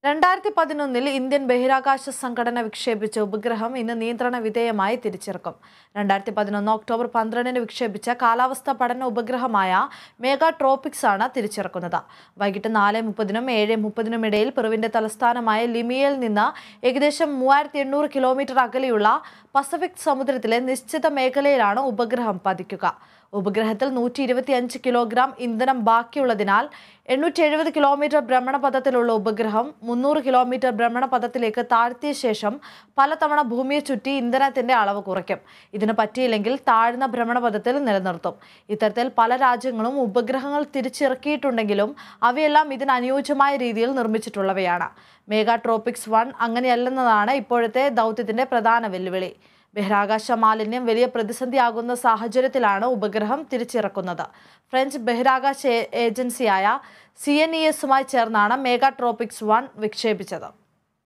2011 Indian ബഹിരാകാശ സംഘടന വിക്ഷേപിച്ച ഉപഗ്രഹം ഇന്ന് നിയന്ത്രണ വിധേയമായി തിരിച്ചിറക്കും. 2011 ഒക്ടോബർ 12-ന് വിക്ഷേപിച്ച കാലാവസ്ഥാ പഠന ഉപഗ്രഹമായ മെഗാട്രോപിക്സ് ആണ് തിരിച്ചിറക്കുന്നത്. വൈകിട്ട് 4:30-നും 7:30-നും ഇടയിൽ പെറുവിന്റെ തലസ്ഥാനമായ ലിമയിൽ നിന്ന് ഏകദേശം 3800 കിലോമീറ്റർ അകലെയുള്ള പസഫിക് സമുദ്രത്തിലെ നിശ്ചിത മേഖലയിലാണ് ഉപഗ്രഹം പതിക്കുക. ഉപഗ്രഹത്തിൽ 125 കിലോഗ്രാം ഇന്ധനം ബാക്കിയുള്ളതിനാൽ 870 കിലോമീറ്റർ ഭ്രമണപഥത്തിലുള്ള ഉപഗ്രഹം 300 കിലോമീറ്റർ ഭ്രമണപഥത്തിലേക്ക് താഴ്ത്തിയ ശേഷം പലതവണ ഭൂമിയെ ചുറ്റി ഇന്ധനത്തിന്റെ അളവ് കുറയ്ക്കും. ഇതിന് പറ്റിയില്ലെങ്കിൽ താഴ്ന്ന ഭ്രമണപഥത്തിൽ നിലനിർത്തും. ഇത്തരത്തിൽ പല രാജ്യങ്ങളും ഉപഗ്രഹങ്ങൾ തിരിച്ചിറക്കിയിട്ടുണ്ടെങ്കിലും അവയെല്ലാം ഇതിന് അനുയോജ്യമായ രീതിയിൽ നിർമ്മിച്ചിട്ടുള്ളവയാണ്. മെഗാട്രോപിക്സ് 1 അങ്ങനെയല്ലെന്നതാണ് ഇപ്പോഴത്തെ ദൗത്യത്തിന്റെ പ്രധാന വെല്ലുവിളി. ബഹിരാകാശ മാലിന്യം വലിയ പ്രതിസന്ധിയാകുന്ന സാഹചര്യത്തിലാണ് ഉപഗ്രഹം തിരിച്ചിറക്കുന്നത്. ഫ്രഞ്ച് ബഹിരാകാശ ഏജൻസിയായ CNES-മായി ചേർന്നാണ് മെഗാട്രോപിക്സ് 1 വിക്ഷേപിച്ചത്.